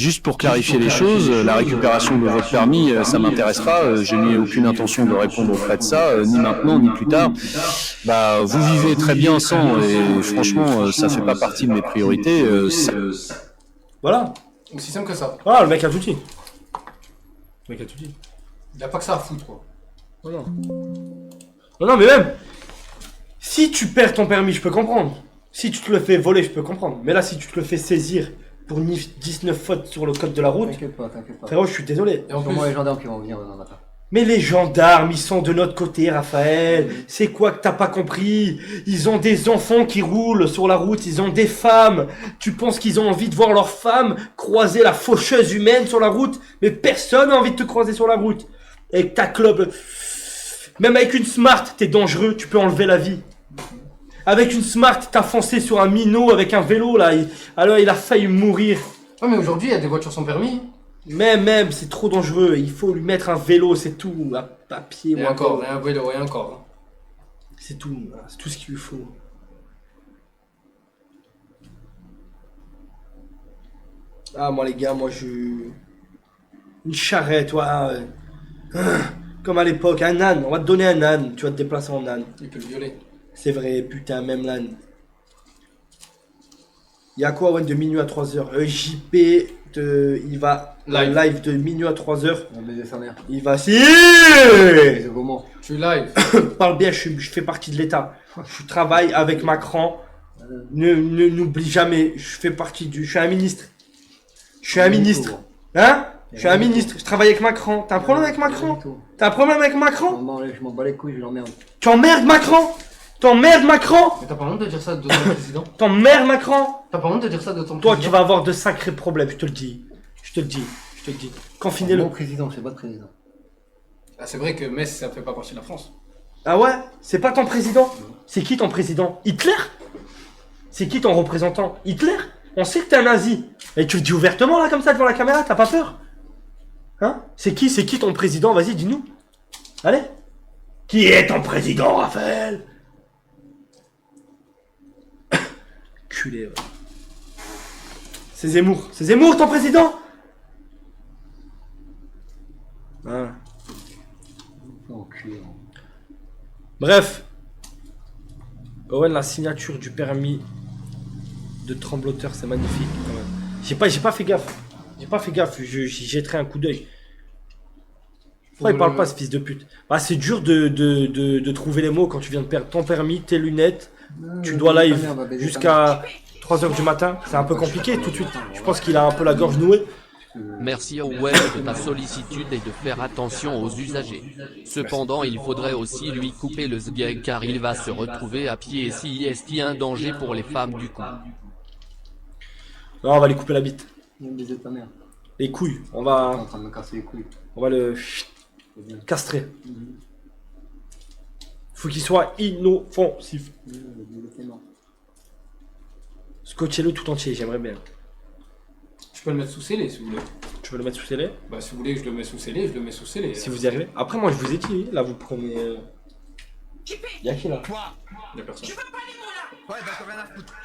Juste pour clarifier les choses, la récupération de votre permis, ça m'intéresse pas. Je n'ai aucune intention de répondre aux frais de ça, ni maintenant ni plus tard. Bah, vous vivez très bien sans, et franchement, ça fait pas partie de mes priorités. Voilà. Aussi simple que ça. Voilà, le mec a tout dit. Le mec a tout dit. Il a pas que ça à foutre, quoi. Oh non. Non, non, mais même, si tu perds ton permis, je peux comprendre. Si tu te le fais voler, je peux comprendre. Mais là, si tu te le fais saisir pour 19 fautes sur le code de la route, T'inquiète pas, t'inquiète pas. frérot, je suis désolé. Et en C'est plus, moi les gendarmes qui vont venir demain matin. Mais les gendarmes, ils sont de notre côté, Raphaël. C'est quoi que t'as pas compris? Ils ont des enfants qui roulent sur la route, ils ont des femmes. Tu penses qu'ils ont envie de voir leurs femmes croiser la faucheuse humaine sur la route? Mais personne n'a envie de te croiser sur la route. Avec ta clope, même avec une Smart, t'es dangereux, tu peux enlever la vie. Avec une Smart, t'as foncé sur un minot avec un vélo, là. Alors il a failli mourir. ouais, mais aujourd'hui, il y a des voitures sans permis. Même, c'est trop dangereux. Il faut lui mettre un vélo, c'est tout. Un papier, Et ou encore, et un vélo, et encore. C'est tout. C'est tout ce qu'il lui faut. Ah, moi, les gars, une charrette, comme à l'époque, un âne. On va te donner un âne. Tu vas te déplacer en âne. Il peut le violer. C'est vrai, putain, même l'âne. Il y a quoi, ouais, de minuit à 3h? JP, il va live de minuit à 3h. On va baiser sa mère. Il va... Si C'est comment? Je suis live. Parle bien, je fais partie de l'État. Je travaille avec Macron. N'oublie jamais, je suis un ministre. Je suis un ministre. Hein? Je suis un ministre, je travaille avec Macron. T'as un problème avec Macron? T'as un problème avec Macron? Non, je m'en bats les couilles, je l'emmerde. Tu emmerdes Macron? T'emmerdes Macron? Mais t'as pas honte de dire ça de ton président? T'emmerdes Macron? T'as pas honte de dire ça de ton Toi, président? tu vas avoir de sacrés problèmes, je te le dis. Je te le dis. Confinez-le. Mon président, c'est votre président. Ah, c'est vrai que Metz, ça fait pas partie de la France. Ah ouais? C'est pas ton président? C'est qui ton président? Hitler? C'est qui ton représentant? Hitler? On sait que t'es un nazi. Et tu le dis ouvertement là comme ça devant la caméra, t'as pas peur? Hein? C'est qui ton président? Vas-y, dis-nous. Allez. Qui est ton président, Raphaël? Culé, ouais. C'est Zemmour. C'est Zemmour ton président? Hein. Enculé. Bref. Owen, la signature du permis de trembloteur, c'est magnifique quand même. J'ai pas fait gaffe. J'y jetterai un coup d'œil. Pourquoi il parle pas, ce fils de pute? Bah, c'est dur de trouver les mots quand tu viens de perdre ton permis, tes lunettes. Tu dois live jusqu'à 3h du matin. C'est un peu compliqué tout de suite. Je pense qu'il a un peu la gorge nouée. Merci Owen de ta sollicitude et de faire attention aux usagers. Cependant, il faudrait aussi lui couper le sgeg car il va se retrouver à pied si est un danger pour les femmes du coup. Non, on va lui couper la bite. Il va me baiser ta mère. Les couilles. T'es en train de me casser les couilles. On va le castrer. Faut qu'il soit inoffensif. Scotchez-le tout entier, j'aimerais bien. Je peux le mettre sous scellé si vous voulez. Tu veux le mettre sous scellé? Bah, si vous voulez que je le mette sous scellé, je le mets sous scellé. Si vous y arrivez. Après, moi, je vous ai dit, là, vous prenez... Y'a qui, là? Y'a personne.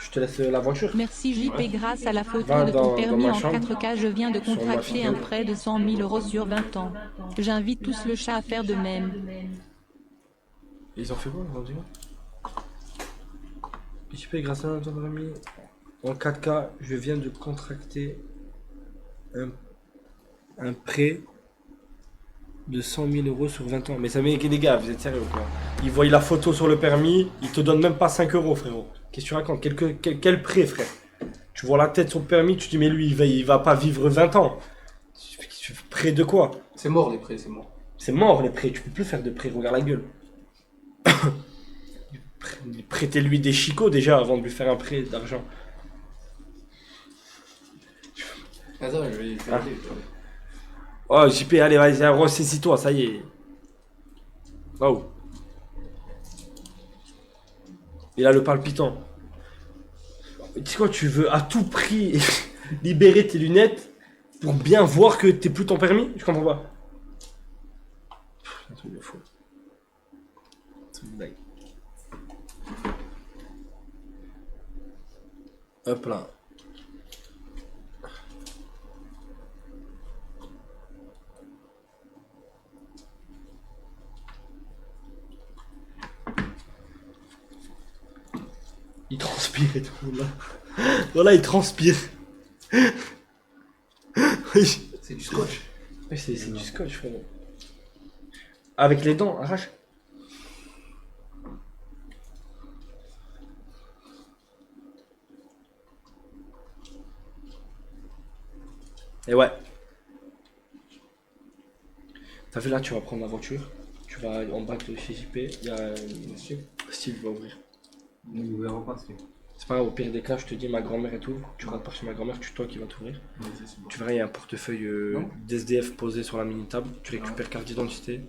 Je te laisse la voiture. Merci JP, grâce à la photo Va de dans ton permis ma en chambre. 4K, je viens de Sur ma contracter figure. un prêt de 100 000 € sur 20 ans. J'invite tous le chat à faire de même. Ils ont fait quoi, aujourd'hui? JP, grâce à ton permis, en 4K, je viens de contracter un prêt de 100 000 € sur 20 ans. Mais ça met les gars, vous êtes sérieux ou quoi? Ils voient la photo sur le permis, ils te donnent même pas 5 €, frérot. Qu'est-ce que tu racontes? Quel prêt, frère? Tu vois la tête sur le permis, tu te dis, mais lui, il va pas vivre 20 ans. Prêt de quoi? C'est mort les prêts, c'est mort. C'est mort, les prêts. Tu peux plus faire de prêts, regarde la gueule. Prêtez-lui des chicots déjà avant de lui faire un prêt d'argent. Attends, je vais y faire aller. Oh, JP, allez, vas-y, ressaisis-toi, ça y est. Oh. Il a le palpitant. Tu sais quoi, tu veux à tout prix libérer tes lunettes pour bien voir que t'es plus ton permis? Je comprends pas. C'est un truc de fou. C'est une blague. Hop là. transpire et tout, là. Voilà, il transpire. Oui. C'est du scotch. Ouais, c'est du scotch, frérot. Avec les dents, arrache. Et ouais. T'as vu là, tu vas prendre la voiture. Tu vas en bas de chez JP. Il y a Steve va ouvrir. Il ouvre pas, c'est C'est pas grave, au pire des cas, je te dis ma grand-mère et tout. Tu rentres par chez ma grand-mère, toi qui vas t'ouvrir. Tu verras, il y a un portefeuille d'SDF posé sur la mini-table. Tu récupères carte d'identité.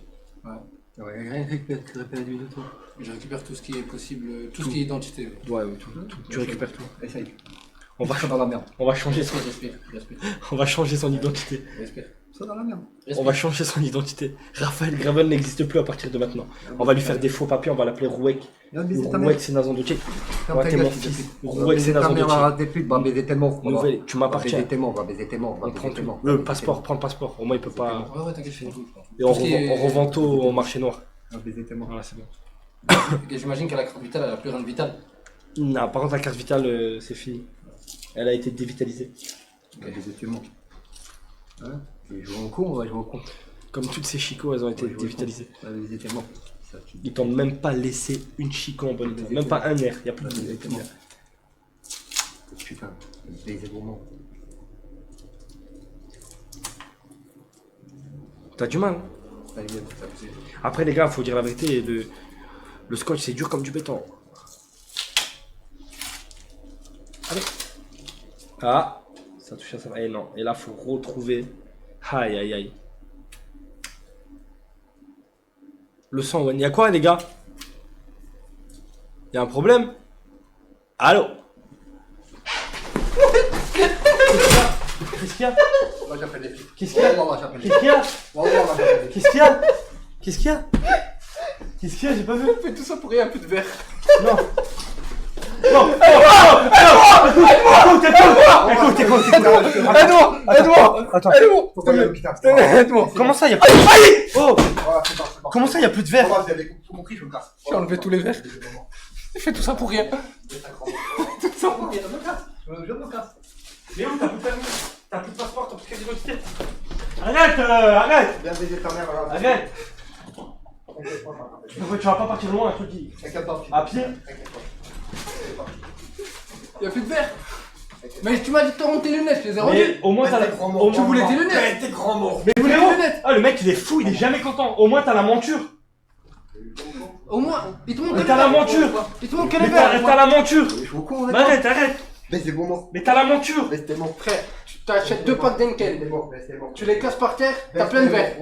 Ouais, rien récupérer du tout. Je récupère tout ce qui est possible, tout ce qui est identité. Ouais, tout. Tu récupères tout. Essaye. On va, Ça dans la merde. on va changer son, Respire. on va changer son identité. Respire. Ça dans la merde. On va changer son identité. Raphaël Gravel n'existe plus à partir de maintenant. On va lui faire des faux papiers, on va l'appeler Rouek. Viens baiser ta mère. Rouek, c'est Nazan Doutier. Ferme Ouais, ta t'es gueule, mon fils de fils. pute. Rouek, c'est ta Nazan mère, Doutier. arrête des putes, va baiser tes morts. Nouvelle, tu Va m'appartiens. baiser tes morts, va baiser tes morts, va On prend baiser tes tout. morts. Le passeport, prends le passeport. Au moins, il peut pas. Ouais, t'inquiète, je fais tout. Et on Tout ce qui est- revend tout au marché noir. Va baiser tes morts. Voilà, c'est bon. Ok, j'imagine qu'à la carte vitale, elle a plus rien de vital. Non, par contre, la carte vitale, c'est fini. Elle a été dévitalisée. Va baiser tes morts. Hein? Tu veux jouer au con, on va jouer au con. Comme toutes ces chicots, elles ont été On va jouer au con. dévitalisées. Va baiser tes morts. Ça, tu- Ils t'ont même pas laissé une chicot en bon état. Même pas un air. Il y a plus Va de baiser tes morts. Putain, baiser vos morts. T'as du mal. Hein. Ta gueule. Après, les gars, faut dire la vérité. Le scotch, c'est dur comme du béton. Allez. Ah, ça touche à ça. Eh non. Et là, faut retrouver. Aïe, aïe, aïe. Le sang, ouais. Il y a quoi, les gars? Il y a un problème? Allô? Qu'est-ce qu'il y a? Moi j'appelle les flics. Qu'est-ce qu'il y a? Moi j'appelle les Qu'est-ce qu'il y a? flics. Moi j'appelle les flics. Qu'est-ce qu'il y a? Qu'est-ce qu'il y a? Qu'est-ce qu'il y a? J'ai pas vu. Fais tout ça pour rien, un peu de verre. Non. Non. Écoute. Aide-moi. Attends. Faut pas y aller à l'hôpital. Aide-moi. Comment ça, y a plus de Oh. Voilà, c'est bon. Comment ça, y a plus de verre? Vous avez tout compris, je me casse. J'ai enlevé tous les verres. Fais tout ça pour rien. Tout ça pour rien, je me casse. Je me casse. Mais où t'as plus de permis? T'as plus de passeport, t'as plus de carte d'identité? Arrête. Viens baiser ta mère, alors. Arrête. T'inquiète pas, t'inquiète Tu vas pas partir loin, un truc qui... pas. T'inquiète pas, fils. À pied? T'inquiète pas. Y'a plus de verre. Mais tu m'as dit de te rendre tes lunettes, je les ai Mais rendues. au moins t'as la... Tu voulais tes lunettes. T'es grand mort. Mais les frérot, lunettes. ah, le mec il est fou, il est jamais content. Au moins t'as la monture. Au moins, il te manque Mais que t'as les la verres. monture. Il te manque que Mais les verres. t'as la monture. Je suis au con, on est Mais arrête. Baisse des bons morts. Mais t'as la monture. Baisse tes morts. Frère, tu t'achètes 2 packs Baisse tes d'Enken. morts, baisse tes morts. Tu les casses par terre, t'as plein de verres.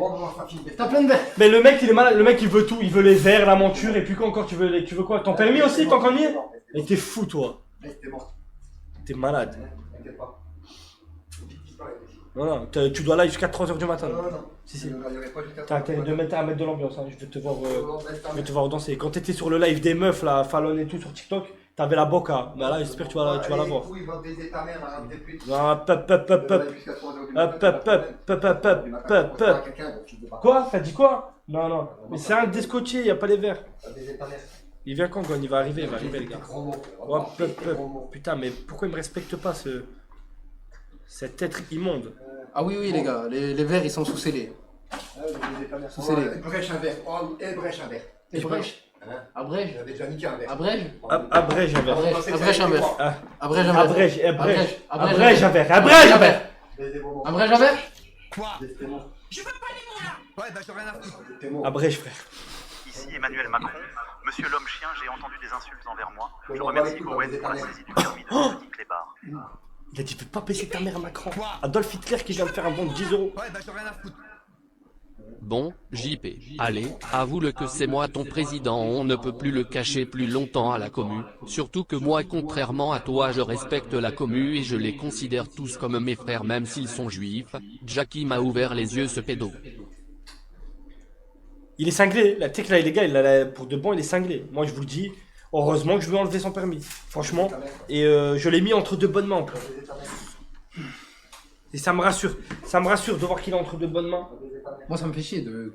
T'as plein de verres. Mais le mec il est malade, le mec il veut tout, il veut les verres, la monture, et puis quoi encore tu veux quoi? Ton permis aussi, ton permis? Mais t'es fou toi. Baisse tes morts. T'es malade. T'inquiète pas. Voilà, tu dois là jusqu'à 3h du matin. Non. Si. Il y aurait pas jusqu'à T'as intérêt de mettre à mettre de l'ambiance, hein. Je vais te voir. Baisse ta Je vais mère. te voir danser. Quand t'étais sur le live des meufs, là, Fallon et tout sur TikTok, t'avais la boca. Mais là, j'espère que tu vas la voir. Il va baiser ta mère, arrête des putes. Ah, Quoi? T'as dit quoi? Non. Mais c'est un descotier, y a pas les verres. Il vient quand, Gon? Il va arriver, les gars. Putain, mais pourquoi il me respecte pas cet être immonde? Ah oui, les gars, les verres ils sont sous scellés. Sous scellé. Brèche un verre. Oh, et brèche un verre. Et brèche. Abrège. J'avais déjà niqué un verre. Abrège. Abrège un verre. Abrège un verre. Ah. Abrège un verre. Abrège un verre. Abrège un verre. Baisse des bons morts. Abrège un verre. Baisse tes morts. Ouais, bah j'ai rien à foutre. Tes morts. Abrège, frère. Ici Emmanuel Macron. Monsieur l'homme chien, j'ai entendu des insultes envers moi. Je Bon, remercie bah, Owen écoute, pour la vas-y, saisie du permis de petit clébard. Il a dit, fais pas baisser ta mère, Macron. Adolf Hitler qui vient de faire un bon de 10 euros. Ouais, bah j'ai rien à foutre. Bon, JP, allez, avoue-le que c'est moi ton président, on ne peut plus le cacher plus longtemps à la commu, surtout que moi contrairement à toi je respecte la commu et je les considère tous comme mes frères même s'ils sont juifs, Jackie m'a ouvert les yeux ce pédo. Il est cinglé, la tech là, les gars, pour de bon, il est cinglé. Moi, je vous le dis, heureusement que je lui ai enlevé son permis. Franchement, et je l'ai mis entre deux bonnes mains en plus. Et ça me rassure de voir qu'il est entre de bonnes mains. Moi, ça me fait chier de...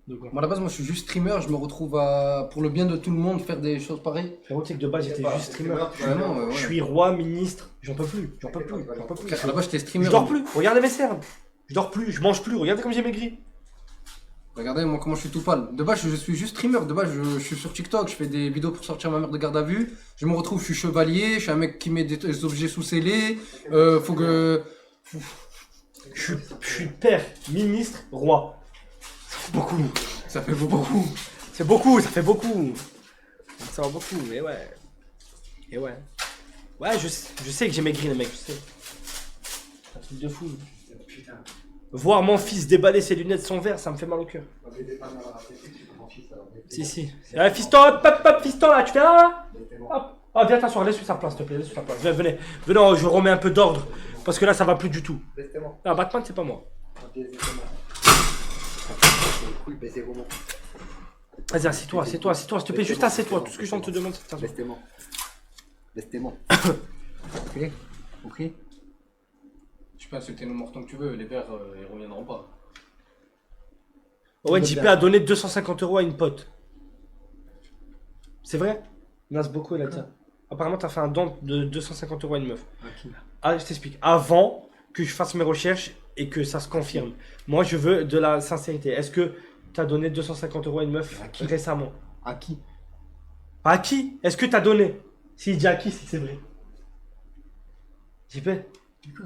De quoi? Moi, à la base, moi, je suis juste streamer. Je me retrouve à, pour le bien de tout le monde, faire des choses pareilles. Frérot, tu sais que de base, j'étais juste streamer. Vraiment, ouais. Je suis roi, ministre. J'en peux plus. J'en peux plus. À la base, j'étais streamer. Je dors plus. Regardez mes cernes. Je dors plus. Je mange plus. Regardez comme j'ai maigri. Regardez moi comment je suis tout pâle. De base je suis juste streamer, de base je suis sur TikTok, je fais des vidéos pour sortir ma mère de garde à vue. Je me retrouve, je suis chevalier, je suis un mec qui met des objets sous scellés. Faut que... Je suis père, ministre, roi. Ça fait beaucoup. Ça fait beaucoup. C'est beaucoup, ça fait beaucoup. Ça va beaucoup, mais ouais. Et ouais. Ouais, je sais que j'ai maigri les mecs, je sais. C'est un truc de fou. Voir mon fils déballer ses lunettes sans verre, ça me fait mal au cœur. Si. Ouais, fiston, hop, fiston, là, tu viens là? Hop. Ah, viens t'asseoir, laisse sur sa place, s'il te plaît, laisse sur sa place. Venez, je remets un peu d'ordre. Parce que là, ça va plus du tout. Ah, Batman, c'est pas moi. Vas-y, assieds-toi, s'il te plaît, juste assieds-toi. Tout ce que je te demande, c'est de t'asseoir. Laisse-moi. Ok. Tu peux insulter nos mortons que tu veux, les verts ils reviendront pas. Ouais, JP a donné 250 € à une pote. C'est vrai? Merci beaucoup, elle a dit ça. Apparemment, t'as fait un don de 250 € à une meuf. Ah, je t'explique. Avant que je fasse mes recherches et que ça se confirme, moi je veux de la sincérité. Est-ce que t'as donné 250 € à une meuf récemment? À qui? À qui? Est-ce que t'as donné? S'il dit à qui, c'est que c'est vrai. JP? Quoi?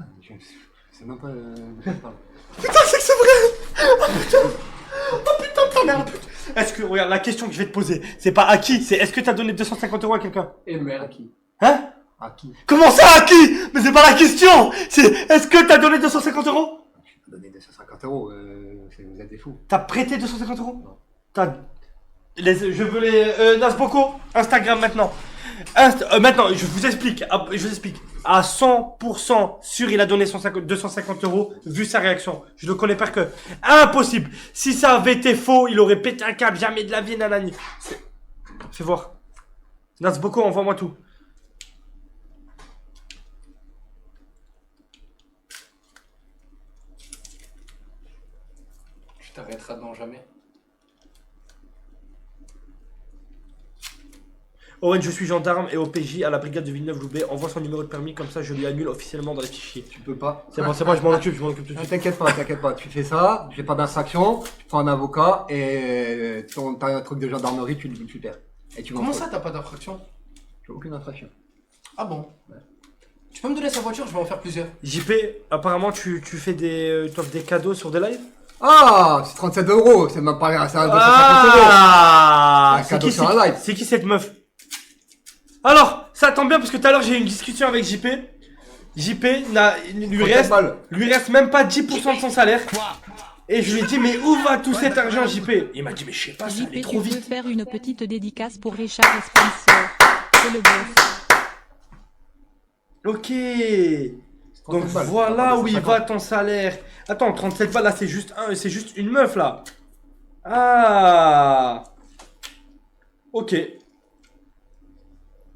C'est même pas... Putain, c'est que c'est vrai! Oh putain de ta merde! Est-ce que, regarde, la question que je vais te poser, c'est pas à qui, c'est est-ce que t'as donné 250 € à quelqu'un? Et merde. À qui? Hein? À qui? Comment ça, à qui? Mais c'est pas la question! C'est est-ce que t'as donné 250 €? Je vais donner 250 €, vous êtes des fous. T'as prêté 250 €? T'as... Je veux les... Nasboko, Instagram maintenant. Maintenant, je vous explique. À 100% sûr, il a donné 250 € vu sa réaction. Je le connais par cœur. Impossible. Si ça avait été faux, il aurait pété un câble. Jamais de la vie, nanani. Fais voir. Nasboko, envoie-moi tout. Tu t'arrêteras devant jamais. Owen, je suis gendarme et OPJ à la brigade de Villeneuve-Loubet. Envoie son numéro de permis, comme ça je lui annule officiellement dans les fichiers. Tu peux pas. C'est bon, je m'en occupe tout de suite. T'inquiète pas. Tu fais ça, j'ai pas d'infraction, tu prends un avocat et t'as un truc de gendarmerie, tu le perds. Et tu Comment ça t'as pas d'infraction? J'ai aucune infraction. Ah bon? Ouais. Tu peux me donner sa voiture, je vais en faire plusieurs. JP, apparemment tu fais des... t'offres des cadeaux sur des lives? Ah, c'est 37 €, c'est même pas... C'est un 250 €. Ah, Un cadeau sur un live. C'est qui cette meuf? Alors, ça tombe bien parce que tout à l'heure j'ai eu une discussion avec JP. JP lui reste même pas 10% de son salaire. Et je lui ai dit mais où va tout cet argent JP? Il m'a dit mais je sais pas, ça allait JP, trop tu peux vite. faire une petite dédicace pour Richard et Spencer. C'est le boss. Ok. Donc voilà où il va ton salaire. Attends, 37 balles là c'est juste une meuf là. Ah. Ok.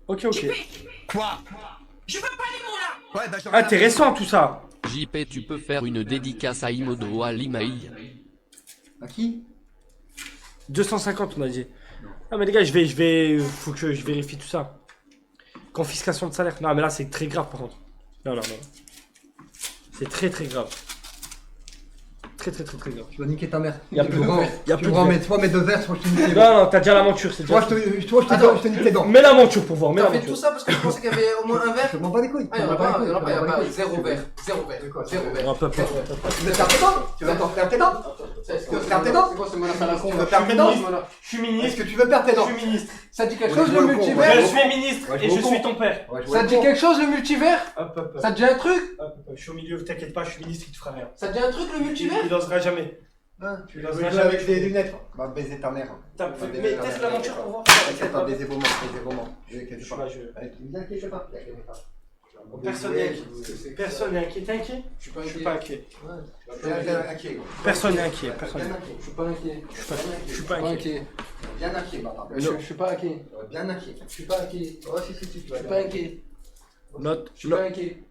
Ok. Quoi? Je veux pas les mots là. Ouais, bah, Intéressant tout ça. JP, tu peux faire une dédicace à Imodo à Limaï. À qui? 250 on a dit. Ah mais les gars, faut que je vérifie tout ça. Confiscation de salaire. Non mais là c'est très grave par contre. Non. C'est très grave. Très grave. Tu vas niquer ta mère. Y'a plus de verre. Y'a plus de verre. Soit mes 2 verres, soit je te nique les dents. Non, t'as déjà la monture, c'est déjà. Toi, je te nique les dents. Mets la monture pour voir, mets la T'as fait monture. tout ça parce que je pensais qu'il y avait au moins un verre. Je m'en bats les couilles. Ah, y'en a pas. Zéro verre. Zéro verre. Un peu. Tu veux faire tes dents? Tu veux faire tes dents? Est-ce que Faire tes dents? c'est quoi ce menace à la con? Tu veux faire tes dents? Je suis Est-ce ministre. que tu veux perdre tes dents? Je suis ministre. Ça dit quelque Ouais, chose je le vois le con, multivers? Je suis ministre Ouais, je et vois je le suis con. ton père. Ça te dit quelque chose le multivers? Hop. Ça te dit un truc? Je suis au milieu, t'inquiète pas, je suis ministre, il te fera rien. Ça te dit un truc le multivers? Il osera jamais. Tu veux jouer avec des lunettes? Va baiser ta mère. Mais teste la monture pour voir. T'inquiète pas, baiser vos mains. T'inquiète pas. T'inquiète pas. Personne n'est inquiet. T'es inquiet? Je Je suis pas inquiet. Inquiet. Personne n'est inquiet. Je suis pas inquiet. Je suis pas inquiet. Bien inquiet, bâtard. Je suis pas inquiet. Bien inquiet. Je suis pas inquiet. Oh, si, tu Je vas suis pas inquiet. Note. Je suis pas inquiet.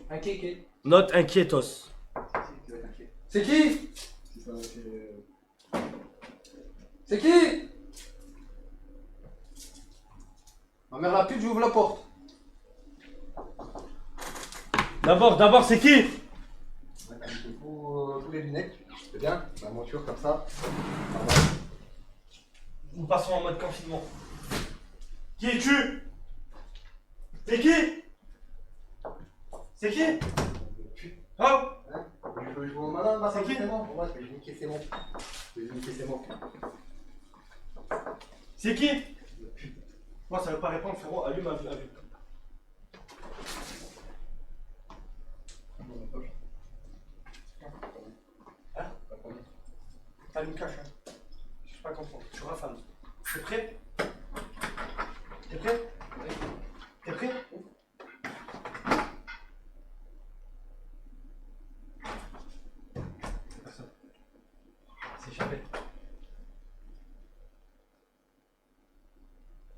Inquiet. Note inquiétos. C'est qui? C'est qui? Ma mère la pute, j'ouvre la porte. D'abord, c'est qui? Tous les lunettes, c'est bien. La monture comme ça. Nous passons en mode confinement. Qui es-tu? C'est qui? C'est qui? Oh! Je joue au malin, bah, C'est qui? c'est bon. Ouais, je vais niquer, c'est bon. Je vais niquer, c'est bon. C'est qui? Moi, ça veut pas répondre, frérot. Allume, allume. Hein? T'allumes cache, hein? Je sais pas comprendre. Tu rafales. T'es prêt? T'es prêt? T'es prêt? Personne. C'est échappé.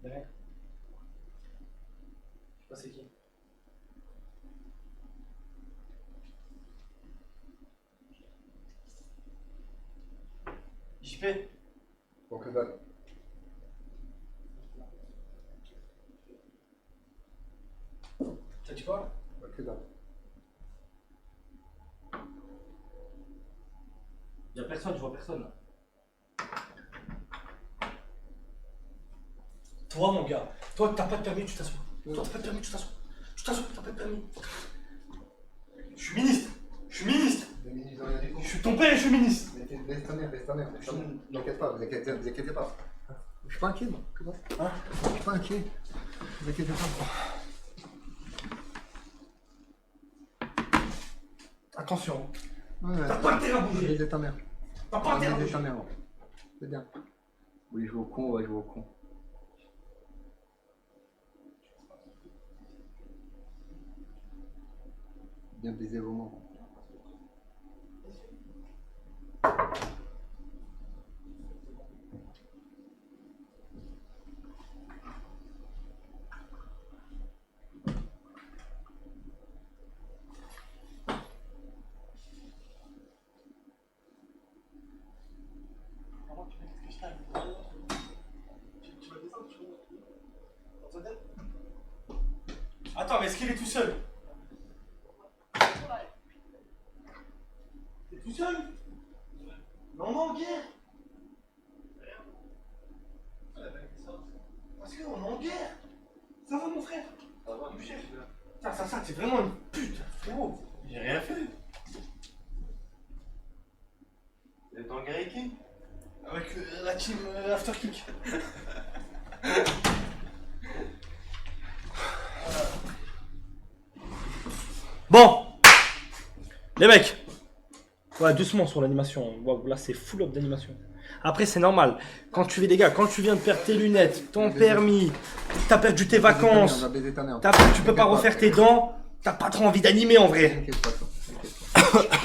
Derrière. Je sais pas c'est qui. JP. Bon, que dalle. T'as dit quoi? Bah, que dalle. Y'a personne, je vois personne là. Toi mon gars, toi t'as pas de permis, tu t'assois. Toi t'as pas de permis, tu t'assois. Tu t'assois, t'as pas de permis. Je suis ministre. Je suis ministre. Les ministres, ils ont rien dit. Je suis ton père et je suis ministre. Laisse ta mère. Ne t'inquiète pas, vous inquiétez pas. Je suis pas inquiet, moi. Que dalle. Hein? Je suis pas inquiet. Vous inquiétez pas. Attention. Ouais, T'as pas intérêt à bouger. baiser ta mère. T'as pas intérêt à Baiser bouger. ta mère. Ouais. C'est bien. Oui, jouer au con, on va jouer au con. Bien baiser vos mains. Attends, mais est-ce qu'il est tout seul? T'es tout seul? Non, en guerre. Parce qu'on est en guerre. Ça va mon frère? Ça va, mon chef. Ça, c'est vraiment une pute, frérot. J'ai rien fait. Vous êtes en guerre avec qui? Avec la team Afterkick. Bon, les mecs, ouais, doucement sur l'animation. Wow, là, c'est full up d'animation. Après, c'est normal. Quand tu les gars, quand tu viens de perdre tes lunettes, ton permis, t'as perdu tes vacances, tu peux pas refaire tes dents, t'as pas trop envie d'animer en vrai. T'inquiète pas, toi. T'inquiète pas.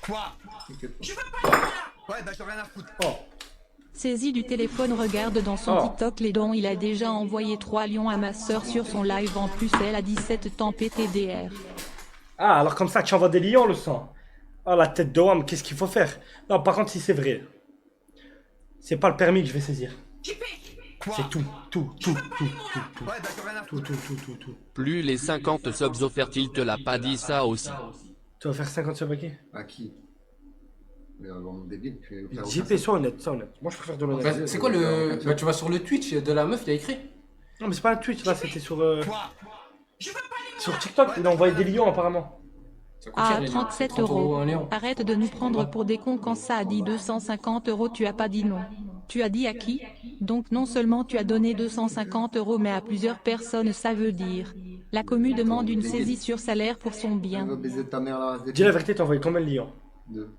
Quoi? T'inquiète pas. Je veux pas aller là. Ouais, bah j'en ai rien à foutre. Oh. Saisie du téléphone, regarde dans son Oh. TikTok les dons. Il a déjà envoyé 3 lions à ma sœur sur son live. En plus, elle a 17 temps PTDR. Ah, alors comme ça, tu envoies des lions le sang. Ah, la tête de homme, qu'est-ce qu'il faut faire? Non, par contre, si c'est vrai, c'est pas le permis que je vais saisir. Quoi? C'est tout. Ouais, bah j'en ai rien à foutre. Tout. Plus les 50 subs offerts, il te l'a pas dit ça aussi. Tu vas faire 50 sur paquet? À qui? Mais vraiment débile, je vais faire aucun JP, sois honnête, sois honnête. Moi, je préfère de l'honnête. Bah, c'est quoi le. Bah, tu vas sur le Twitch de la meuf, il y a écrit. Non, mais c'est pas un Twitch, là, c'était sur, Quoi? Je veux pas aller sur TikTok. Il a envoyé des lions, apparemment. Ça coûte Ah, cher, les lions. 37 30 € un €. lion. Arrête de nous prendre pour des cons quand ça a dit 250 €. Tu as pas dit non. Tu as dit à qui? Donc non seulement tu as donné 250 €, mais à plusieurs personnes. Ça veut dire la commu demande une saisie sur salaire pour son Elle bien. va baiser ta mère là. Dis la vérité, t'as envoyé combien de lions? Deux.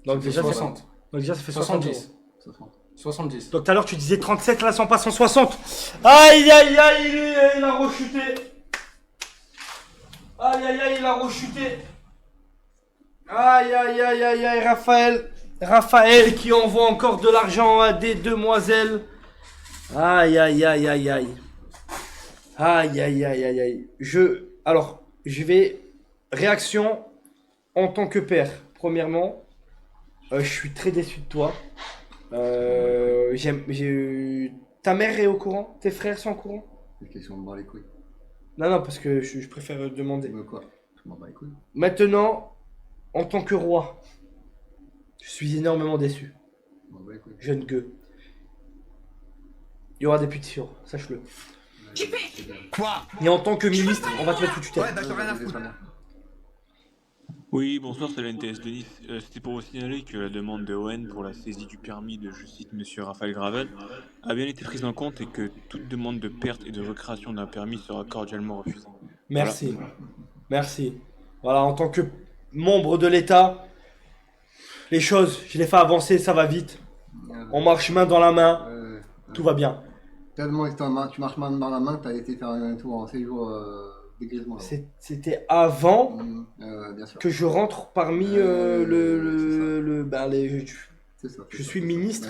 Donc déjà, 60. donc déjà, ça fait 70. 70. 60. 70. Donc tout à l'heure, tu disais 37, là, ça en passe en 60. Aïe, il a rechuté. Aïe, il a rechuté. Aïe, Raphaël qui envoie encore de l'argent à des demoiselles. Aïe. Alors, je vais réaction en tant que père. Premièrement, je suis très déçu de toi. Ta mère est au courant? Tes frères sont au courant? C'est une question de m'en les couilles. Non, parce que je préfère demander. Mais quoi? Je m'en bats les couilles. Maintenant, en tant que roi, je suis énormément déçu. Je m'en bats les couilles. Jeune gueux. Il y aura des punitions, sache-le. JP. Quoi? Et en tant que ministre, on va te mettre sous tutelle. Ouais, bah j'en ai rien à foutre. Oui, bonsoir, c'est la NTS de Nice. C'était pour vous signaler que la demande de ON pour la saisie du permis de, je cite, Monsieur Raphaël Gravel, a bien été prise en compte et que toute demande de perte et de recréation d'un permis sera cordialement refusée. Merci. Merci. Voilà, en tant que membre de l'État, les choses, je les fais avancer, ça va vite. On marche main dans la main, tout va bien. Tellement que tu marches main dans la main, t'as été faire un tour en séjour dégrisement. C'était avant Bien sûr. que je rentre parmi C'est ça. je suis ministre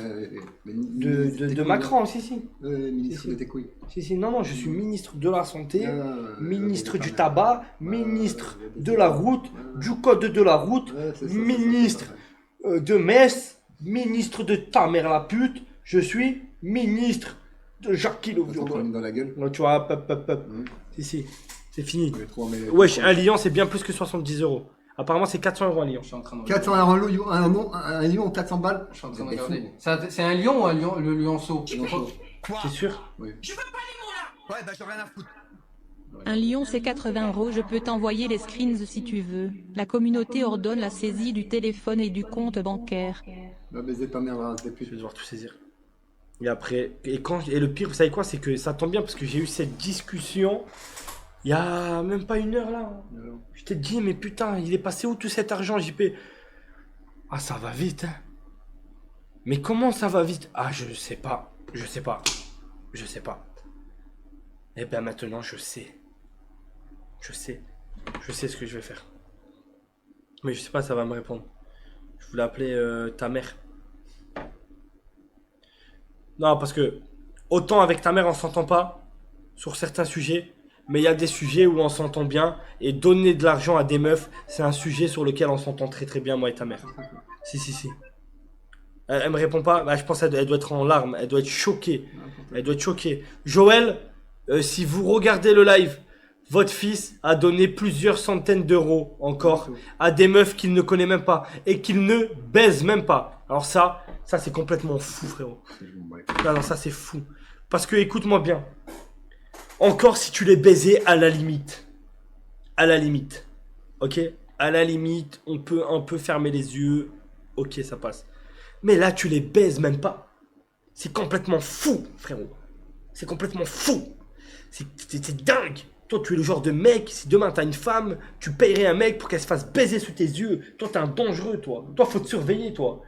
de de Macron, si. ministre Si. de tes couilles. Si, non, je suis ministre de la santé, ministre du tabac, ministre de la route, du code de la route, ministre de Metz, ministre de ta mère la pute, je suis ministre de Jacques Kilo. Dans la gueule. Tu vois, hop. Si, c'est fini. Ouais, Wesh, un lion c'est bien plus que 70 €. Apparemment c'est 400 € un lion. Je suis en train de 400 € un lion, 400 balles. Je suis en train de regarder. C'est un lion ou un lion, le lionceau? Quoi? T'es sûr? Oui. Je veux pas les mots là. Ouais, bah j'en ai rien à foutre. Un lion c'est 80 €, je peux t'envoyer les screens si tu veux. La communauté ordonne la saisie du téléphone et du compte bancaire. Va baiser ta mère, là, c'est plus. Je vais devoir tout saisir. Et après, et le pire, vous savez quoi, c'est que ça tombe bien parce que j'ai eu cette discussion il y a même pas une heure là. Je t'ai dit, mais putain, il est passé où tout cet argent, JP? Ah, ça va vite, hein. Mais comment ça va vite? Ah, je sais pas. Eh ben maintenant, je sais. Je sais ce que je vais faire. Mais je sais pas, ça va me répondre. Je voulais appeler ta mère. Non, parce que autant avec ta mère on s'entend pas sur certains sujets, mais il y a des sujets où on s'entend bien, et donner de l'argent à des meufs, c'est un sujet sur lequel on s'entend très très bien, moi et ta mère. Si. Elle me répond pas, bah, je pense qu'elle doit être en larmes, elle doit être choquée. Joël, si vous regardez le live, votre fils a donné plusieurs centaines d'euros encore à des meufs qu'il ne connaît même pas et qu'il ne baise même pas. Alors ça c'est complètement fou, frérot. Non, ça c'est fou. Parce que écoute-moi bien. Encore si tu les baisais à la limite. Ok? À la limite, on peut un peu fermer les yeux. Ok, ça passe. Mais là, tu les baises même pas. C'est complètement fou, frérot. C'est complètement fou. C'est dingue. Toi, tu es le genre de mec, si demain t'as une femme, tu payerais un mec pour qu'elle se fasse baiser sous tes yeux. Toi, t'es un dangereux, toi. Toi, faut te surveiller, toi.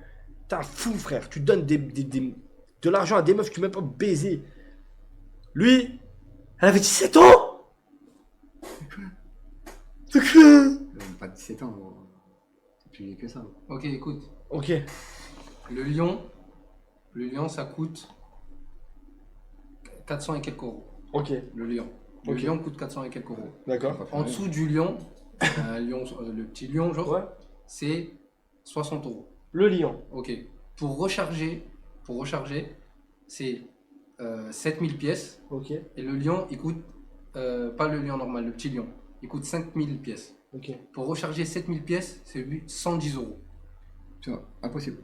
T'es un fou, frère. Tu donnes de l'argent à des meufs que tu ne peux même pas baiser. Lui, elle avait 17 ans. C'est quoi? Pas 17 ans, gros. C'est plus vieux que ça. Ok, écoute. Ok. Le lion, ça coûte 400 et quelques euros. Ok. Le lion. Le lion coûte 400 et quelques euros. D'accord. En dessous du lion, le petit lion, genre, Ouais. c'est 60 euros. Le lion. Ok. Pour recharger, c'est 7000 pièces. Ok. Et le lion, il coûte, pas le lion normal, le petit lion, il coûte 5000 pièces. Ok. Pour recharger 7000 pièces, c'est 110 euros. Tu vois, impossible.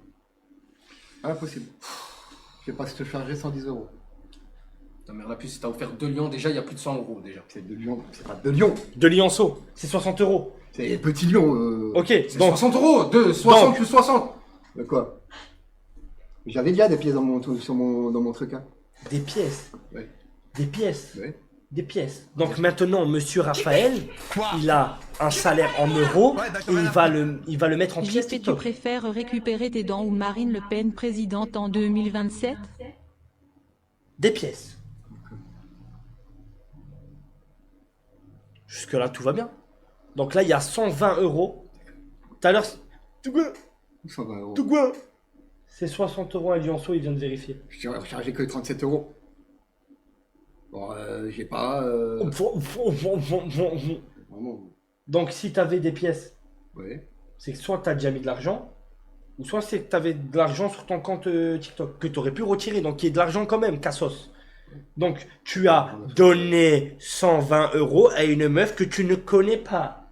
Je vais pas te charger 110 €. Ta mère la puce, si t'as offert 2 lions, déjà il y a plus de 100 euros déjà. C'est 2 lions, c'est pas 2 lions. De lionceau. C'est 60 euros. C'est des petits lions. Ok. C'est Donc, 60 euros, 60 Donc. plus 60. De quoi? J'avais déjà des pièces dans mon truc. Hein. des pièces. Ouais. Des pièces. Ouais. Des pièces. Donc maintenant, monsieur Raphaël, Quoi? il a un salaire en euros Ouais, bah, et il va le mettre en pièces JP, tu TikTok. préfères récupérer tes dents ou Marine Le Pen présidente en 2027? Des pièces. Jusque-là, tout va bien. Donc là, il y a 120 euros. Tout à l'heure, tout quoi? 120 €. Tout quoi? C'est 60 euros un lionceau, il vient de vérifier. Je t'ai rechargé que 37 €. Bon, j'ai pas. Vraiment. Donc si t'avais des pièces, Oui. c'est que soit t'as déjà mis de l'argent, ou soit c'est que t'avais de l'argent sur ton compte TikTok, que t'aurais pu retirer, donc il y a de l'argent quand même, Cassos. Donc tu as donné 120 € à une meuf que tu ne connais pas.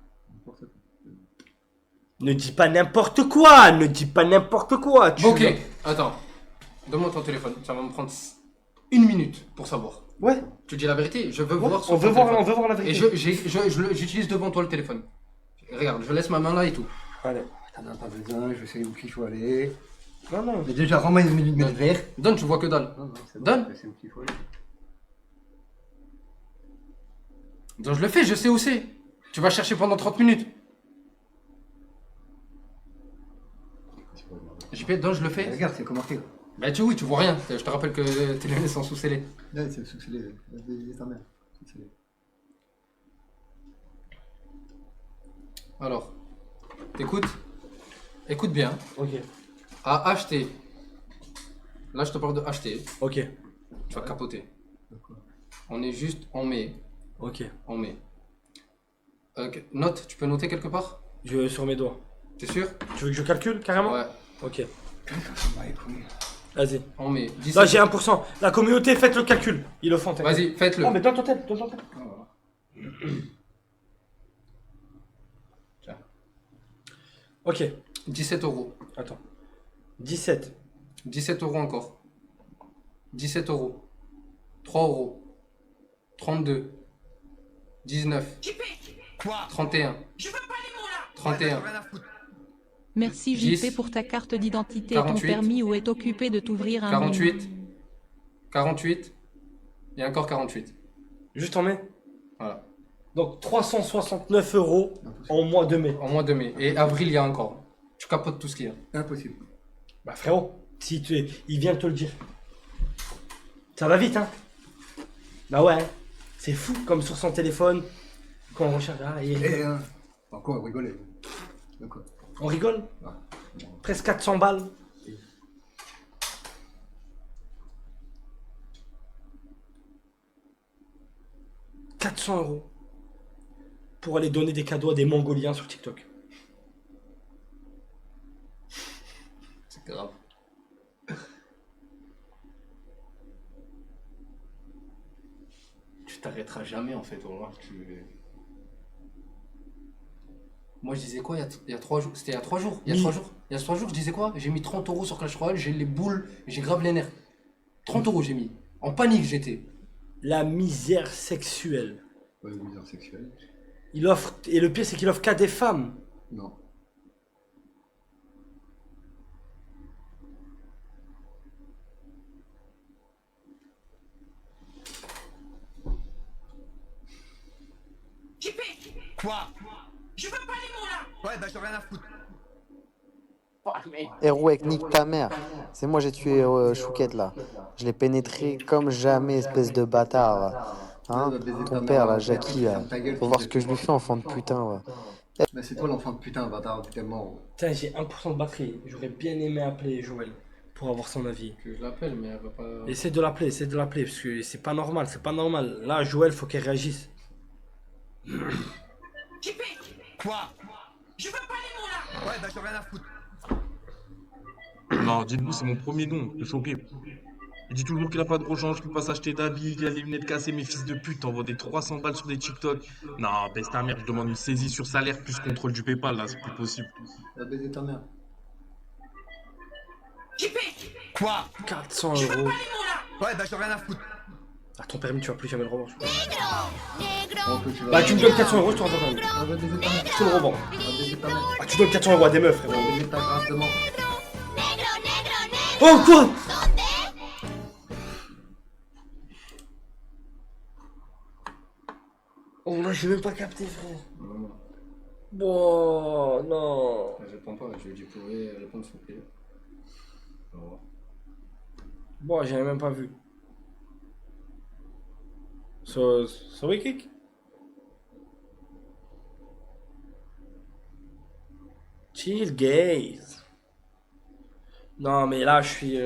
Ne dis pas n'importe quoi, ne dis pas n'importe quoi. Ok, attends. Donne-moi ton téléphone, ça va me prendre 1 minute pour savoir. Ouais. Tu dis la vérité, je veux voir sur on veut ton voir, téléphone. on veut voir la vérité. Et j'utilise devant toi le téléphone. Regarde, je laisse ma main là et tout. Allez. T'en as pas besoin, je sais où qu'il faut aller. Non, non. Mais déjà, rends-moi une minute de verre. Donne, tu vois que dalle. Non, non, c'est bon, Donne. je sais où qu'il faut aller. Donc je le fais, je sais où c'est. Tu vas chercher pendant 30 minutes. JP, donc je le fais. Regarde, c'est comment marqué. Bah oui, tu vois rien. Je te rappelle que tes lunettes sont sous-scellées. Là, c'est sous-scellé. Ta mère. Sous-scellé. Alors, écoute. Écoute bien. Ok. À acheter. Là, je te parle de acheter. Ok. Tu vas capoter. D'accord. On est juste en mai. Ok. En mai. Note, tu peux noter quelque part? Je sur mes doigts. T'es sûr? Tu veux que je calcule carrément? Ouais. Ok. Bah, écoute. Vas-y. En mai. 17... Là j'ai 1%. La communauté, faites le calcul. Ils le font. Vas-y, faites-le. Non mais donne ton tête, donne ton tête. Tiens. Ok. 17 €. Attends. 17. 17 € encore. 17 €. 3 €. 32. 19. Quoi? 31. Je veux pas les mots là. 31. Merci 10, JP pour ta carte d'identité et ton 48, permis ou est occupé de t'ouvrir un menu. 48. 48. Et encore 48. Juste en mai. Voilà. Donc 369 € en mois de mai. En mois de mai. Et avril, il y a encore. Tu capotes tout ce qu'il y a. Impossible. Bah frérot, si tu il vient de te le dire. Ça va vite hein. Bah ouais. C'est fou comme sur son téléphone. Quand on recherche. Ah, Encore rigoler. D'accord. On rigole. Ouais. Presque 400 balles. « 400 € pour aller donner des cadeaux à des Mongoliens sur TikTok. C'est grave. Tu t'arrêteras jamais en fait, au Moi je disais quoi il y a 3 jours? C'était il y a 3 jours. Il y a 3 jours. Il y a 3 jours, je disais quoi? J'ai mis 30 € sur Clash Royale, j'ai les boules, j'ai grave les nerfs. 30 € j'ai mis. En panique j'étais. La misère sexuelle. Ouais, misère sexuelle. Il offre, et le pire c'est qu'il offre qu'à des femmes. Non. JP. Quoi? Je veux pas les mots là. Ouais, bah j'en ai rien à foutre. Erouek, nique ta mère. C'est moi j'ai tué Chouquette là. Je l'ai pénétré comme jamais, espèce de bâtard. Va. Hein? Ton père là, Jackie là. Faut voir ce que je lui fais, enfant de putain. Va. Mais c'est toi l'enfant de putain, bâtard, tellement. Putain, j'ai 1% de batterie. J'aurais bien aimé appeler Joël pour avoir son avis. Que je l'appelle, mais elle va pas. Essaie de l'appeler, parce que c'est pas normal, c'est pas normal. Là, Joël, faut qu'elle réagisse. JP. Quoi? Je veux pas les mots là. Ouais, bah j'en ai rien à foutre. Non, dites-vous, c'est mon premier don, le choqué. Il dit toujours qu'il a pas de rechange, qu'il peut pas s'acheter d'habits, qu'il a les lunettes cassées, mais fils de pute, t'envoies des 300 balles sur des TikTok. Non, baisse ta mère, je demande une saisie sur salaire plus contrôle du PayPal, là, c'est plus possible. Va baiser ta mère. JP. Quoi? 400 Je veux pas les €. mots là. Ouais, bah j'en ai rien à foutre. Ah, ton permis, tu vas plus jamais le revendre. Bah, tu me donnes 400 €, je te rends ton permis. Va baiser ta mère. Je te le revends. Va baiser ta mère. Ah, tu donnes 400 € à des meufs, frérot. Va baiser ta grâce de mort. Oh, quoi? Oh là, j'ai même pas capté, frère. Non. Bon, non. Elle répond pas, je lui dis pour répondre s'il vous plaît. Au revoir. Bon, j'avais même pas vu. So we kick? Chill, gaze. Non, mais là, je suis...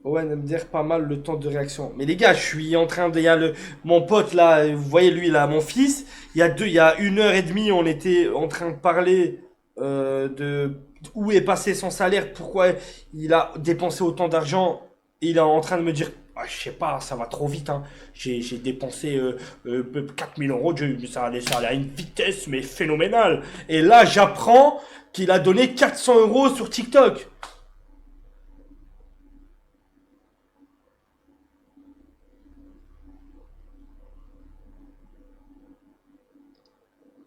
Owen MDR, pas mal le temps de réaction. Mais les gars, je suis en train de... Mon pote là, vous voyez lui là, mon fils, il y a 1h30, on était en train de parler de où est passé son salaire, pourquoi il a dépensé autant d'argent. Et il est en train de me dire, ah, je sais pas, ça va trop vite. Hein. J'ai dépensé 4000 euros, ça allait à une vitesse mais phénoménale. Et là, j'apprends qu'il a donné 400 euros sur TikTok.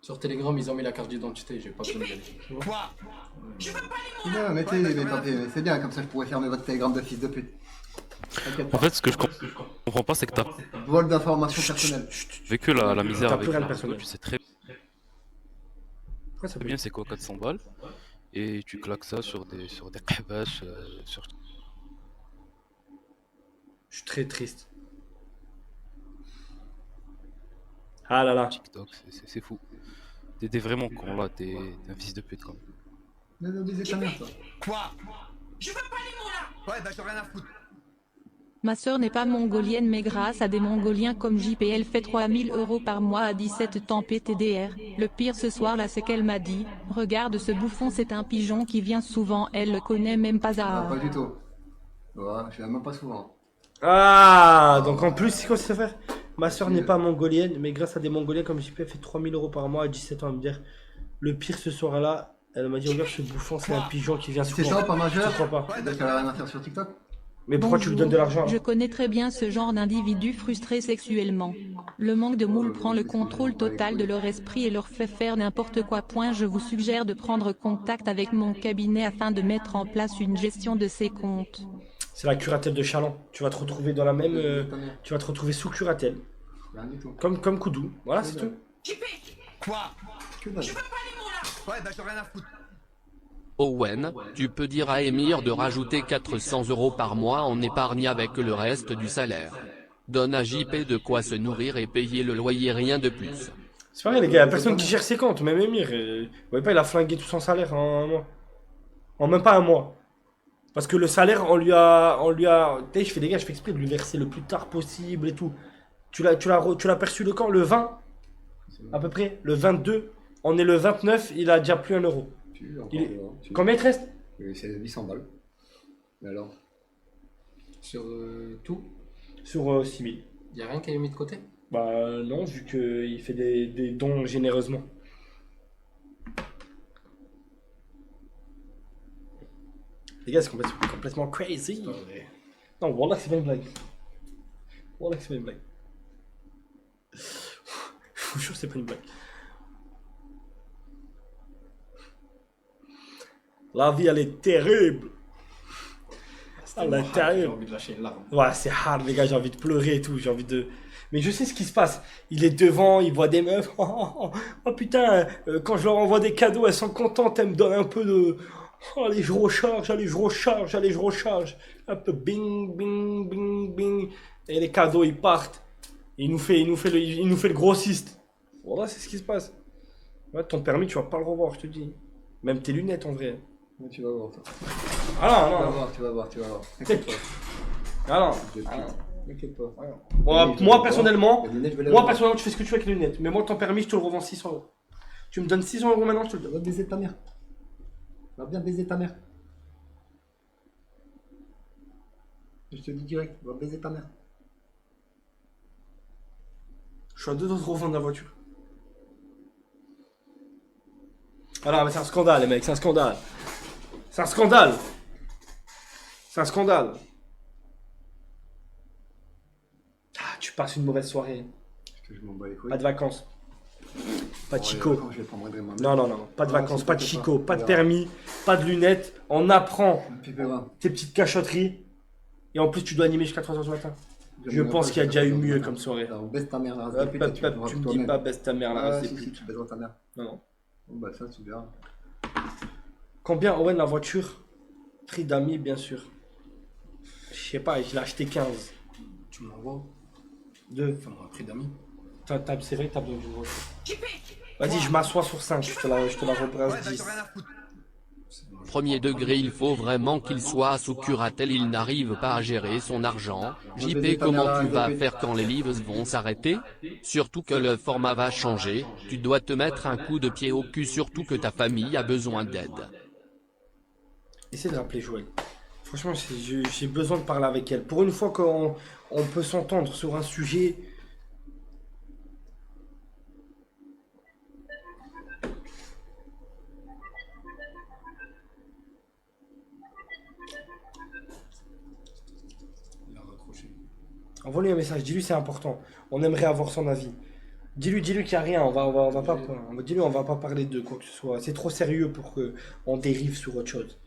Sur Telegram, ils ont mis la carte d'identité, j'ai pas besoin d'y aller. Quoi? Non, mettez les papiers, mais c'est bien, comme ça je pourrais fermer votre Telegram de fils de pute. En fait, ce que je comprends pas, c'est que t'as vol d'informations personnelles. vécu la misère T'as avec plus rien de la personnel. tu sais très bien c'est quoi 400 balles, et tu claques ça sur des kahbash, sur Je suis très triste. Ah là là. TikTok, c'est fou. T'es vraiment con là, t'es un fils de pute quand même. Non, baiser ta mère, toi. Quoi? Je veux pas les mots là. Ouais, bah j'en ai rien à foutre. Ma sœur n'est pas mongolienne mais grâce à des mongoliens comme JPL fait 3000 euros par mois à 17 ans PTDR. Le pire ce soir là c'est qu'elle m'a dit, regarde ce bouffon c'est un pigeon qui vient souvent, elle le connaît même pas Ah, à... pas du tout. Ouais, je viens même pas souvent. Ah, donc en plus, c'est quoi ça faire? Ma soeur n'est pas mongolienne, mais grâce à des mongoliens comme JP, elle fait 3000 euros par mois à 17 ans. Elle me dire, le pire ce soir-là, elle m'a dit, regarde ce bouffon, c'est un pigeon qui vient C'est souvent. ça, pas majeur? Je crois pas. C'est-à-dire qu'elle a rien à faire sur TikTok? Mais pourquoi tu lui donnes de l'argent? Je connais très bien ce genre d'individus frustrés sexuellement. Le manque de moule prend le contrôle total de leur esprit et leur fait faire n'importe quoi. Je vous suggère de prendre contact avec mon cabinet afin de mettre en place une gestion de ces comptes. C'est la curatelle de Chaland. Tu vas te retrouver dans la même... tu vas te retrouver sous curatelle. Rien du tout. Comme Koudou. Voilà, c'est tout. Quoi? Que dalle. Je veux pas les mots là. Ouais, bah j'en ai rien à foutre. Owen, tu peux dire à Émir de rajouter 400 euros par mois en épargne avec le reste du salaire. Donne à JP de quoi se nourrir et payer le loyer, rien de plus. C'est pareil, les gars, y a personne qui gère ses comptes. Même Emir, vous voyez pas, il a flingué tout son salaire en un mois. En même pas un mois. Parce que le salaire, on lui a... Tu sais, je fais des gars, je fais exprès de lui verser le plus tard possible et tout. Tu l'as perçu le quand? Le 20? À peu près? Le 22? On est le 29, il a déjà plus 1 euro. Combien il te reste? C'est 800 balles. Mais alors? Sur tout? Sur 6000. Y'a rien qui est mis de côté? Bah non, vu qu'il fait des dons généreusement. Les gars, c'est complètement crazy. Non, Wallah, c'est pas une blague. Wallah, c'est pas une blague. Je vous jure, c'est pas une blague. La vie, elle est terrible. Elle est terrible. J'ai envie de lâcher une larme. Ouais, c'est hard, les gars, j'ai envie de pleurer et tout, j'ai envie de... Mais je sais ce qui se passe. Il est devant, il voit des meufs. Oh putain, quand je leur envoie des cadeaux, elles sont contentes, elles me donnent un peu de... Oh, allez, je recharge, allez, je recharge, allez, je recharge. Un peu bing, bing, bing, bing. Et les cadeaux, ils partent. Et il nous fait le grossiste. Voilà, c'est ce qui se passe. Ouais, ton permis, tu vas pas le revoir, je te dis. Même tes lunettes, en vrai. Ouais, tu vas voir. Ah non, Tu vas voir. T'inquiète pas. Ah non. T'inquiète pas. Moi, personnellement, tu fais ce que tu veux avec les lunettes. Mais moi, ton permis, je te le revends 600 euros. Tu me donnes 600 euros maintenant, je te le donne. Va baiser ta mère. Va bien baiser ta mère. Je te dis direct, va baiser ta mère. Je suis à 2 doigts de revendre la voiture. Ah non, mais c'est un scandale, les mecs, c'est un scandale. C'est un scandale. C'est un scandale. Ah, tu passes une mauvaise soirée. Je m'en bats les couilles. Pas de vacances. Pas de chico. Je vais prendre vraiment. Non. Pas de vacances, pas de chico, pas de permis, pas de lunettes. On apprend tes petites cachotteries. Et en plus, tu dois animer jusqu'à 3h du matin. Je pense qu'il y a déjà eu mieux comme soirée. Baisse ta mère, là. Tu me dis pas baisse ta mère, là. Si, tu baiseras ta mère. Non. Bon, bah, ça, tu verras. Combien, Owen, la voiture? Prix d'amis, bien sûr. Je sais pas, je l'ai acheté 15. Tu me l'envoies? 2. Enfin, un prix d'amis. C'est vrai que t'as besoin d'une voiture. Vas-y, je m'assois sur 5, je te la rebrasse 10. premier degré, il faut vraiment qu'il soit sous curatelle, il n'arrive pas à gérer son argent. JP, comment tu vas faire quand les livres vont s'arrêter? Surtout que le format va changer, tu dois te mettre un coup de pied au cul, surtout que ta famille a besoin d'aide. Essaie de rappeler Joël. Franchement, j'ai besoin de parler avec elle. Pour une fois qu'on peut s'entendre sur un sujet... Envoie-lui un message, dis-lui c'est important. On aimerait avoir son avis. Dis-lui qu'il n'y a rien, on va pas, dis-lui on va pas parler de quoi que ce soit. C'est trop sérieux pour qu'on dérive sur autre chose.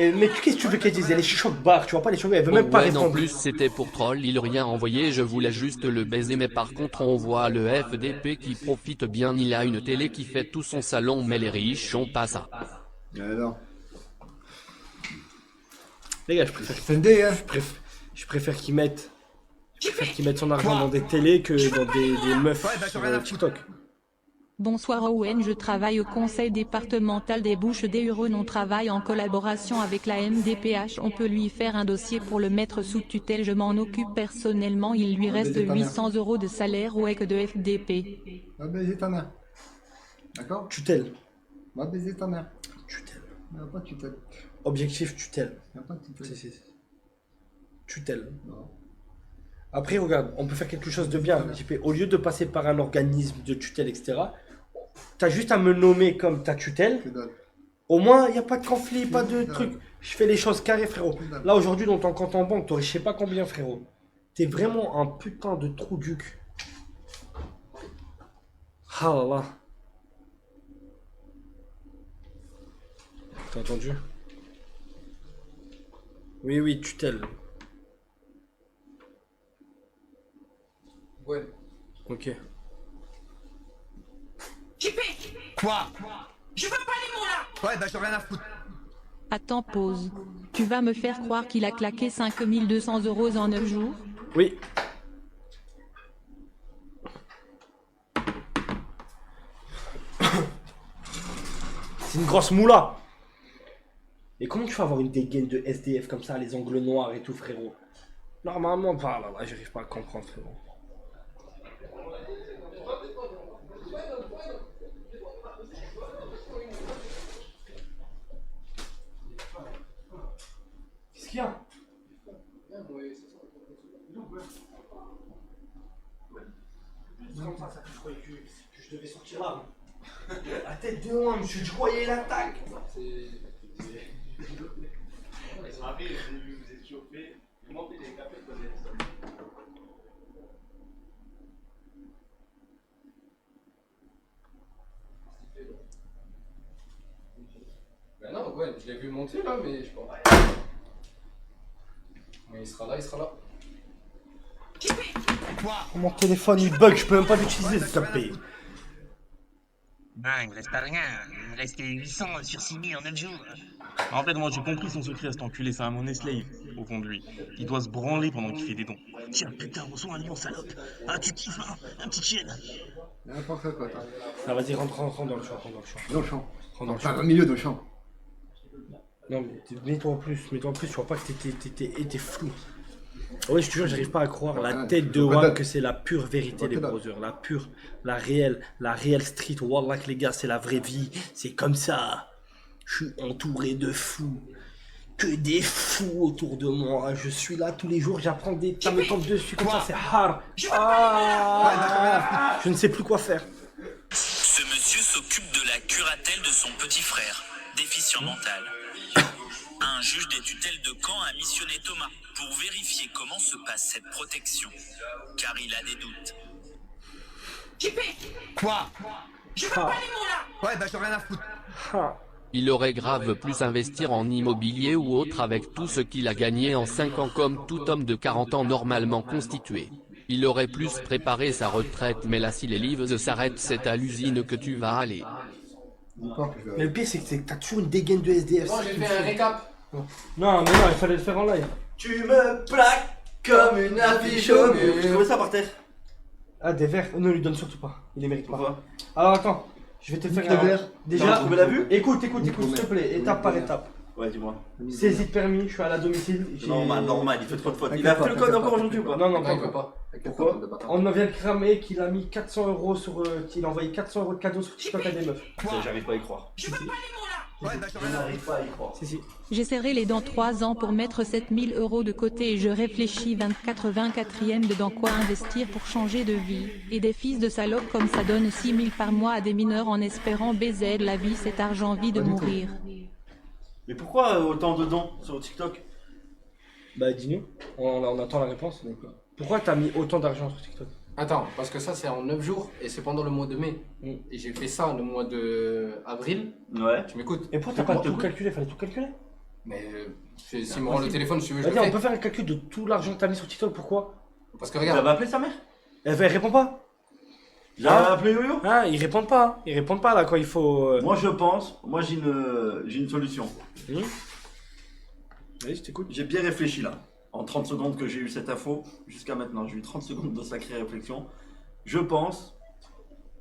Mais qu'est-ce que tu veux qu'elle dise? Elle est choc-barre, tu vois pas les choquer, elle veut même pas répondre. En plus c'était pour troll, il rien envoyé, je voulais juste le baiser, mais par contre on voit le FDP qui profite bien, il a une télé qui fait tout son salon, mais les riches ont pas ça. Alors. Les gars, je préfère qu'ils mettent son argent dans des télés que dans des meufs sur TikTok. Bonsoir Owen, je travaille au conseil départemental des Bouches-des-Huron. On travaille en collaboration avec la MDPH. On peut lui faire un dossier pour le mettre sous tutelle. Je m'en occupe personnellement. Il lui reste 800 € de salaire ou de FDP. Va baiser ta mère. D'accord? Tutelle. Va baiser ta mère. Tutelle. Il n'y a pas de tutelle. Objectif tutelle. Il n'y a pas de tutelle. Tutelle. Non. Après, regarde, on peut faire quelque chose de bien. Au lieu de passer par un organisme de tutelle, etc., t'as juste à me nommer comme ta tutelle. Au moins, il n'y a pas de conflit, pas de truc. Je fais les choses carrées, frérot. Là, aujourd'hui, dans ton compte en banque, t'aurais je sais pas combien, frérot. T'es vraiment un putain de trou du cul. Ah là là. T'as entendu? Oui, tutelle. Ouais. Ok. JP! Quoi? Je veux pas les mots là! Ouais, bah j'en ai rien à foutre. Attends, pause. Tu vas me faire croire qu'il a claqué 5200 € en 9 jours? Oui. C'est une grosse moula. Et comment tu vas avoir une dégaine de SDF comme ça, les ongles noirs et tout, frérot? Normalement, pas là, j'arrive pas à comprendre, frérot. Qu'est-ce qu'il y a? Comme ça, je croyais que je devais sortir là. La tête de homme, je croyais l'attaque. Ils ont appelé, j'ai vu, vous êtes chauffé. Comment t'es les cafés de ça? Ben non, ouais, je l'ai vu monter là, mais je sais pas. Mais il sera là. Quoi? Mon téléphone il bug, je peux même pas l'utiliser, s'il te plaît. Ben, il me reste pas rien. Il me reste 800 sur 6000 en 9 jours. En fait, moi j'ai compris son secret à cet enculé, c'est un money slave, au fond de lui. Il doit se branler pendant qu'il fait des dons. Tiens, putain, reçois un lion, salope. Ah, tu kiffes, hein? Un petit chienne. N'importe quoi, toi. Ah, vas-y, rentre dans le champ, Dans le champ. Rentre dans le champ. Enfin, au milieu du champ. Non, mais mets-toi en plus, tu vois pas que t'étais flou. Ouais, je te jure, j'arrive pas à croire la tête de Wam que c'est la pure vérité, les brothers. La réelle street. Wallah, que les gars, c'est la vraie vie. C'est comme ça. Je suis entouré de fous. Que des fous autour de moi. Je suis là tous les jours, j'apprends des. Ça me tombe dessus comme ça, c'est hard. Je ne sais plus quoi faire. Ce monsieur s'occupe de la curatelle de son petit frère, déficient mental. Un juge des tutelles de Caen a missionné Thomas pour vérifier comment se passe cette protection, car il a des doutes. JP! Quoi? Je veux pas les mots là! Ouais, bah j'en ai rien à foutre. Il aurait grave plus investir en immobilier ou autre avec tout ce qu'il a gagné en 5 ans comme tout homme de 40 ans normalement constitué. Il aurait plus préparé sa retraite, mais là si les livres s'arrêtent, c'est à l'usine que tu vas aller. Mais le pire, c'est que t'as toujours une dégaine de SDF. Bon, j'ai fait un récap. Non, mais non, il fallait le faire en live. Tu me plaques comme une affiche au mur. Je trouvais ça par terre. Ah, des verres. Ne lui donne surtout pas. Il les mérite pas. Alors attends, je vais te faire Des verres. Déjà, T'as retrouvé la vue? Écoute, s'il te plaît, étape par étape. Ouais, dis-moi. Saisie de permis, je suis à la domicile. Normal, il fait trop de fautes. Il a fait le code encore aujourd'hui ou pas? Non, pas encore. Pourquoi? On me vient de cramer qu'il a mis 400 € sur. qu'il a envoyé 400 € de cadeaux sur TikTok à des meufs. J'arrive pas à y croire. Je n'arrive pas à y croire. J'ai serré les dents 3 ans pour mettre 7000 € de côté et je réfléchis 24e de dans quoi investir pour changer de vie. Et des fils de salopes comme ça donne 6000 par mois à des mineurs en espérant baiser la vie, cet argent envie de mourir. Mais pourquoi autant de dons sur TikTok? Bah dis-nous, on attend la réponse. Pourquoi t'as mis autant d'argent sur TikTok? Attends, parce que ça c'est en 9 jours et c'est pendant le mois de mai. Et j'ai fait ça le mois de avril. Ouais. Tu m'écoutes? Et pourquoi t'as pas tout calculé? Fallait tout calculer. Mais s'il me rend le téléphone, si tu veux, je le Vas-y, fais. on peut faire un calcul de tout l'argent que t'as mis sur TikTok, pourquoi? Parce que regarde. Tu avais appelé sa mère? Elle répond pas. J'avais appelé Yo-Yo? Ah, ils répondent pas. Ils répondent pas là quand il faut. Moi je pense, j'ai une solution. Vas-y, je t'écoute. J'ai bien réfléchi là. En 30 secondes que j'ai eu cette info, jusqu'à maintenant, j'ai eu 30 secondes de sacrée réflexion. Je pense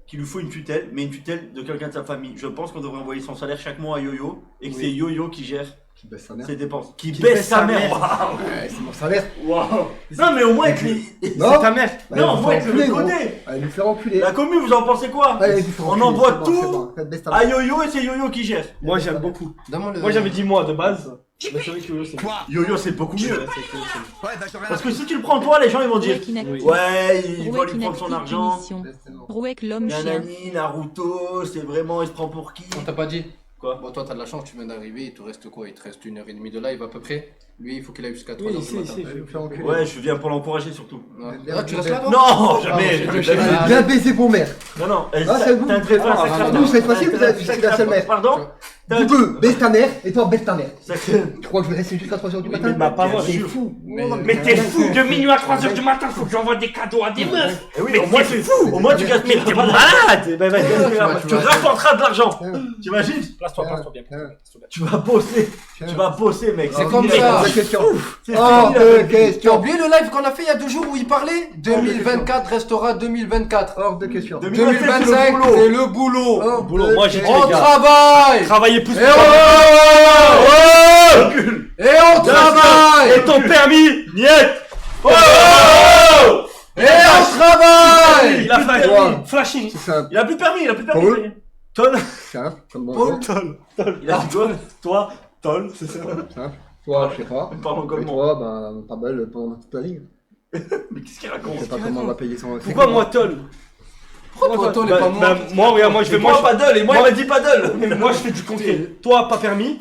qu'il lui faut une tutelle, mais une tutelle de quelqu'un de sa famille. Je pense qu'on devrait envoyer son salaire chaque mois à Yo-Yo et que c'est Yo-Yo qui gère ses dépenses. Qui baisse sa mère. Waouh. Ouais, c'est mon salaire. Waouh. Non mais au moins avec les... C'est ta mère. Non, au moins avec le côté. Allez nous faire enculer. La commune, vous en pensez quoi? On envoie tout à Yo-Yo et c'est Yo-Yo qui gère. Moi j'aime beaucoup. Moi j'avais dit moi de base. Mais c'est vrai que Yo-Yo c'est Yo-Yo c'est beaucoup mieux. Parce que si tu le prends toi, les gens ils vont dire ouais, il va lui prendre son argent. Rouek l'homme chien. Nanani, Naruto, c'est vraiment, il se prend pour qui? On t'a pas dit? Quoi? Bon, toi t'as de la chance, tu viens d'arriver, il te reste quoi? Il te reste 1h30 de live à peu près. Lui, il faut qu'il aille jusqu'à 3h du matin. Ouais, je viens pour l'encourager surtout. Ah, tu restes là toi? Non, jamais. Bien baiser pour mère. Non, c'est vous. Nous, cette fois-ci, vous êtes la seule mère. Pardon? Tu peux baisse ta mère et toi baisse ta mère. Tu crois que je vais rester jusqu'à 3h du matin? Mais ma parole, t'es fou. Mais t'es fou, de minuit à 3h du matin, faut que j'envoie des cadeaux à des meufs. Oui, au moins c'est fou. Au moins tu gâtes Mais t'es malade. Tu rapporteras de l'argent. T'imagines? Place-toi bien. Tu vas bosser, mec. C'est comme ça. Tu as oublié le live qu'on a fait il y a 2 jours où il parlait? 2024 restera 2024. Hors de question. 2025 c'est le boulot. Moi j'ai dit on travaille. Travailler plus. Et on travaille. Et ton permis, niet. Et on travaille. Il a fait flashing. Il a plus de permis, Toll. Toll. Il a dit quoi? Toi, Toll, c'est ça? Toi, je sais pas. Pardon, comment? Et toi, pas belle pendant toute la ligne. Mais qu'est-ce qu'il raconte? Je sais pas comment on va payer son. Pourquoi moi Toll? Pourquoi toi, pas moi? Moi je fais moi paddle et moi il m'a dit paddle. Mais moi je fais du concret. Toi pas permis.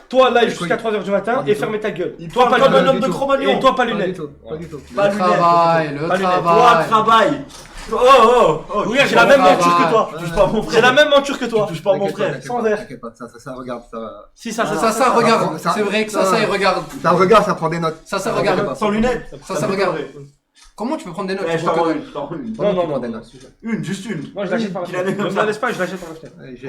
Toi live jusqu'à 3h du matin et fermez ta gueule. Toi pas comme un homme de Cro-Magnon. Et toi pas lunettes. Le travail. Toi travaille. Oui, j'ai la même monture que toi. Tu touches pas mon frère. J'ai la même monture que toi. Tu touches pas mon frère. Sans verre. Ça regarde, ça. Si ça regarde. C'est vrai que ça il regarde. Ça regarde, ça prend des notes. Ça regarde. Sans lunettes. Ça regarde. Comment tu peux prendre des notes? Je t'en rends une. Non. Juste une. Moi je l'achète par la fenêtre. Ne me la laisse pas, je l'achète par la fenêtre.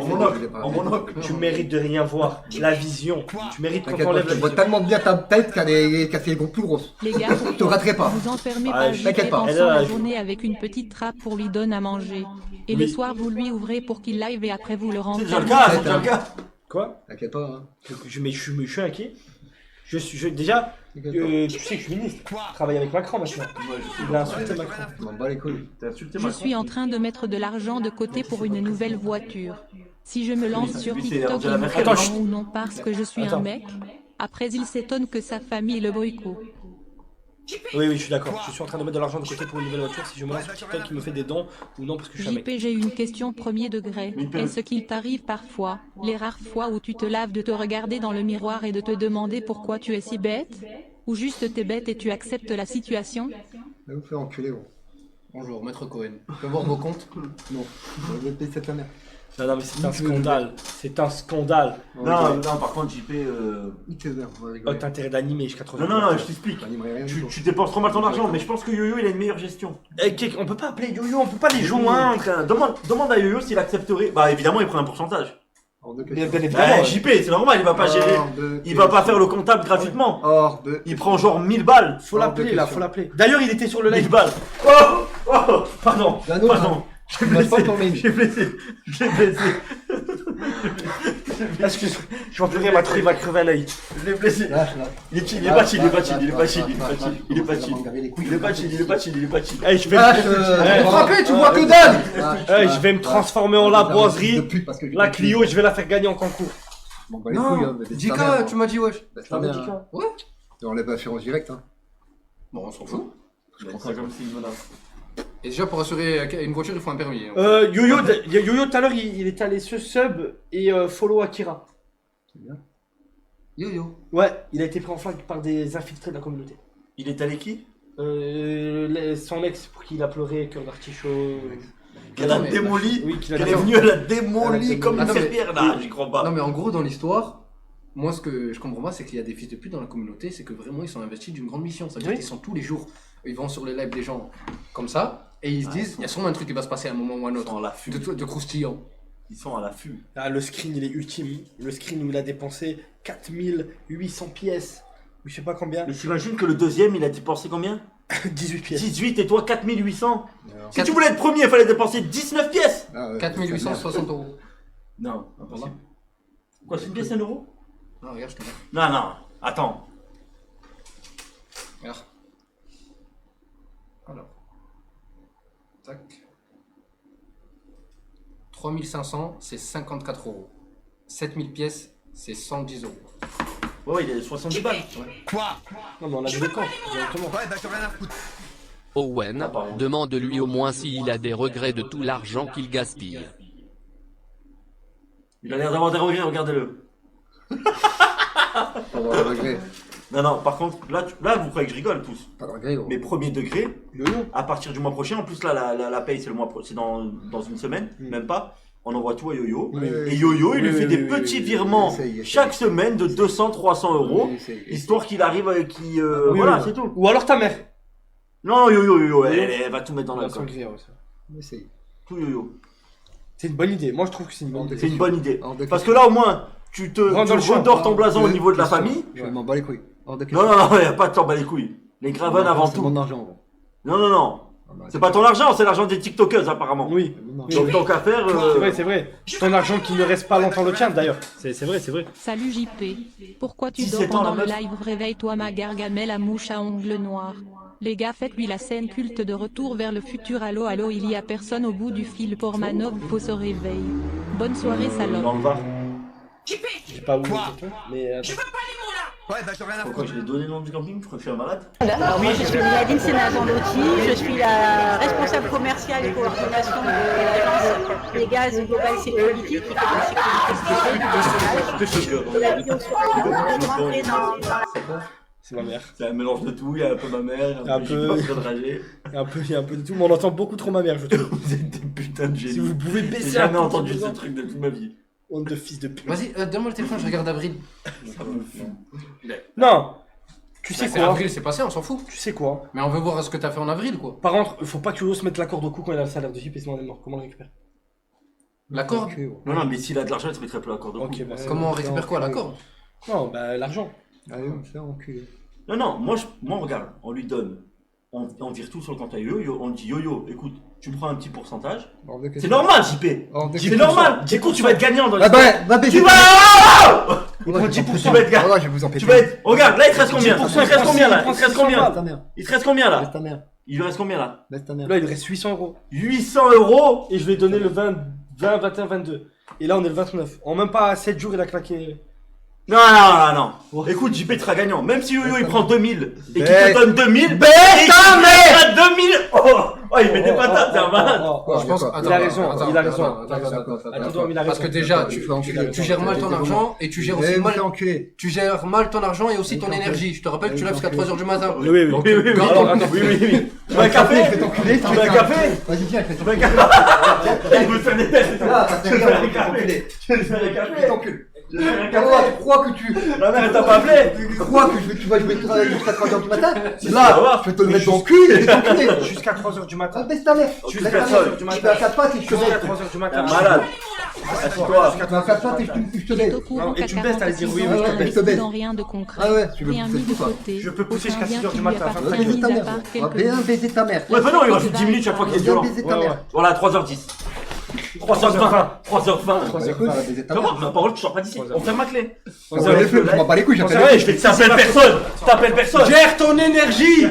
En monocle. Tu mérites de rien voir. La vision. Tu mérites qu'on t'enlève la vision. Tu vois tellement bien ta tête qu'elle a fait les gros plus grosses. Les gars, je te raterai pas. Vous enfermez pas JP pendant la journée avec une petite trappe pour lui donner à manger. Et le soir vous lui ouvrez pour qu'il live et après vous le rentrez. C'est déjà le cas. Quoi? T'inquiète pas. Mais je suis inquiet. Déjà, tu sais que je suis ministre. Je travaille avec Macron maintenant. Il a insulté Macron. Je m'en bats les couilles. Je suis en train de mettre de l'argent de côté pour une nouvelle voiture. Si je me lance sur TikTok, il me fait ou non parce que je suis un mec. Après, il s'étonne que sa famille le bricot. Oui, je suis d'accord. Je suis en train de mettre de l'argent de côté pour une nouvelle voiture. Si je me lance sur TikTok, il me fait des dons ou non parce que je suis un mec. JP, j'ai une question premier degré. Est-ce qu'il t'arrive parfois, les rares fois où tu te laves, de te regarder dans le miroir et de te demander pourquoi tu es si bête? Ou juste t'es bête et tu acceptes la situation? Vous faire enculer, gros. Bonjour, maître Cohen. Je peux voir vos comptes? Non. Je vais payer cette mère. Non, mais c'est un scandale. C'est un scandale. Non, par contre, JP. T'as intérêt d'animer jusqu'à 80. Non, je t'explique. Tu dépenses trop mal ton argent, mais je pense que Yo-Yo il a une meilleure gestion. On peut pas appeler Yo-Yo, on peut pas les joindre. Demande à Yo-Yo s'il accepterait. Bah, évidemment, il prend un pourcentage. Bien évidemment. JP, c'est normal, il va pas gérer. Il va pas faire le comptable gratuitement. Il prend genre 1000 balles. Faut l'appeler là, faut l'appeler. D'ailleurs, il était sur le live. 1000 balles. Pardon. Je l'ai blessé. Excuse, je vais pleurer, il va crever un œil. Je l'ai blessé. Il est pas chill. Hey, je vais frapper, tu vois que dalle. Hey, je vais me transformer en la boiserie. La Clio, je vais la faire gagner en concours. Non, Dika, tu m'as dit wesh. Ouais. On lève l'assurance directe. Bon, on s'en fout. Je prends ça comme si une menace. Et déjà, pour assurer une voiture, il faut un permis. Yo-Yo, tout à l'heure, il est allé se sub et follow Akira. C'est bien. Yo-Yo. Ouais, il a été pris en flag par des infiltrés de la communauté. Il est allé qui Son ex, pour qui il a pleuré, cœur d'artichaut. Qu'elle a démoli. Oui, qu'elle est venue, elle a démoli comme une serpillère. Là, j'y crois pas. Non, mais en gros, dans l'histoire, moi, ce que je comprends pas, c'est qu'il y a des fils de pute dans la communauté, c'est que vraiment, ils sont investis d'une grande mission. C'est-à-dire qu'ils sont tous les jours, ils vont sur les lives des gens comme ça, et ils se disent, il y a sûrement un truc qui va se passer à un moment ou à un autre. De croustillant. Ils sont à l'affût. Ah, le screen, il est ultime. Le screen où il a dépensé 4800 pièces. Ou je sais pas combien. Mais t'imagines que le deuxième, il a dépensé combien 18 pièces. 18 et toi 4800. Si tu voulais être premier, il fallait dépenser 19 pièces. 4860 €. Non, impossible. Quoi, c'est une pièce, 1 euro? Non, regarde, je te dis. Non, attends. Regarde. Alors. Tac. 3500, c'est 54 €. 7000 pièces, c'est 110 €. Ouais, il est 70 balles. Quoi? Non, mais on a vu le camp, directement. Ouais, bah t'as rien à foutre. Owen, demande-lui au moins s'il a des regrets de tout l'argent qu'il gaspille. Il a l'air d'avoir des regrets, regardez-le. Avoir des regrets. Non, par contre, là vous croyez que je rigole tous. Pas de regrets, gros. Mais premier degré, à partir du mois prochain, en plus là, la paye, c'est le mois c'est dans une semaine, même pas. On envoie tout à Yo-Yo. Et Yo-Yo, il lui fait des petits virements chaque semaine de 200-300 €, histoire qu'il arrive avec qui. Voilà, c'est tout. Ou alors ta mère. Non, Yo-Yo, elle va tout mettre dans la coque. Tout Yo-Yo. C'est une bonne idée. Moi, je trouve que c'est une bonne idée. C'est une bonne idée. Parce que là, au moins, tu redors ton blason au niveau de la famille. Je m'en bats les couilles. Non, il n'y a pas de t'en bas les couilles. Les Graven avant tout. C'est mon argent, gros. Non. C'est pas ton argent, c'est l'argent des TikTokers apparemment. Oui. Donc tant qu'à faire. C'est vrai. Ton argent qui ne reste pas longtemps le tien d'ailleurs. C'est vrai. Salut JP. Pourquoi tu dors pendant le live? Réveille-toi ma gargamelle à mouche à ongles noirs. Les gars, faites-lui la scène culte de Retour vers le futur. Allô, il y a personne au bout du fil. Pormanov, faut se réveiller. Bonne soirée, salope. Dans le Var. Je sais pas où. Mais. Ouais, bah t'as rien à foutre. Pourquoi je l'ai donné le nom du camping? Je crois que je suis un malade. Alors moi je suis Nadine Sénazandotti, je suis la responsable commerciale et coordination de l'agence des gaz Global Security qui fait la sécurité de la vidéo sur c'est ma mère. C'est un mélange de tout, il y a un peu ma mère, il y a un peu de tout, mais on entend beaucoup trop ma mère, je trouve. Vous êtes des putains de génies. Si vous pouvez baisser. J'ai jamais entendu ce truc de toute ma vie. Honte de fils de pute. Vas-y, donne-moi le téléphone, je regarde Avril. Non. Tu sais quoi? Avril, c'est passé, on s'en fout. Tu sais quoi? Mais on veut voir ce que t'as fait en avril, quoi. Par contre, faut pas que Yo-Yo se mette la corde au cou quand il a le salaire de JP, sinon on est mort. Comment on récupère? La corde? Non, mais s'il a de l'argent, il se mettrait plus la corde au cou. Comment on récupère quoi, la corde? Non, bah l'argent. Allez, on fait enculé. Non, moi regarde, on lui donne. On vire tout sur le compte à Yo-Yo, on dit Yo-Yo, écoute, tu me prends un petit pourcentage. C'est normal, JP. C'est normal. Écoute, tu vas être gagnant dans l'histoire. Tu vas. Il prend 10%. Tu vas être gagnant. Tu vas être. Regarde, là il te reste combien? Il te reste combien là? Il te reste combien là? Il lui reste combien là? Là, il reste 800 €. 800 €. Et je lui ai donné le 20, 21, 22. Et là, on est le 29. En même pas 7 jours, il a claqué. Non. Écoute, JP sera gagnant. Même si Yo-Yo il prend 2000 et qu'il te donne 2000, ta mère 2000. Oh, il met des patates, c'est un malade. Je pense. Il a raison. Parce que déjà, tu gères mal ton argent et tu gères aussi mal. Tu gères mal ton argent et aussi ton énergie. Je te rappelle que tu lèves jusqu'à 3h du matin. Oui. Tu veux un café? Tu veux un café? Vas-y, viens, fais ton café. Il veut faire des tests. Tu veux faire des cafés? Fais ton cul. Tu crois que tu... La mère, elle t'a pas appelé? Tu crois que tu vas jouer jusqu'à 3h du matin? Ça Là, va. je vais te le mettre dans le cul et t'enculer. Jusqu'à 3h du matin. Baisse ta mère. Tu Je fais vais personne. Je vais à 4 pattes et je te Jusqu'à baisse. 3h du matin. T'es un malade. Assis-toi. Je vais à 4 pattes et je te baisse. Au courant Et qu'à tu me baisses, t'allais dire 46 oui, ans, oui, tu je te n'as baisse. investi dans rien de concret. Ah ouais, tu veux Rien pousser mis de tout ça. côté. Je peux pousser jusqu'à Aucun 6h du bien matin. qui lui Va appartient, baiser mis ta à mère. part Va quelques bien jours. baiser ta mère. Ouais, bah non, il rajoute 10 minutes chaque fois qu'il est Viens violent. baiser ta mère. Voilà, 3h10. 3h20. 3h20. Comment? Ma parole, tu sors pas d'ici. On ferme ma clé. On va les fleurs, je m'en bats les couilles, On j'appelle je vais te T'appelles personne. T'appelles personne. Gère ton énergie.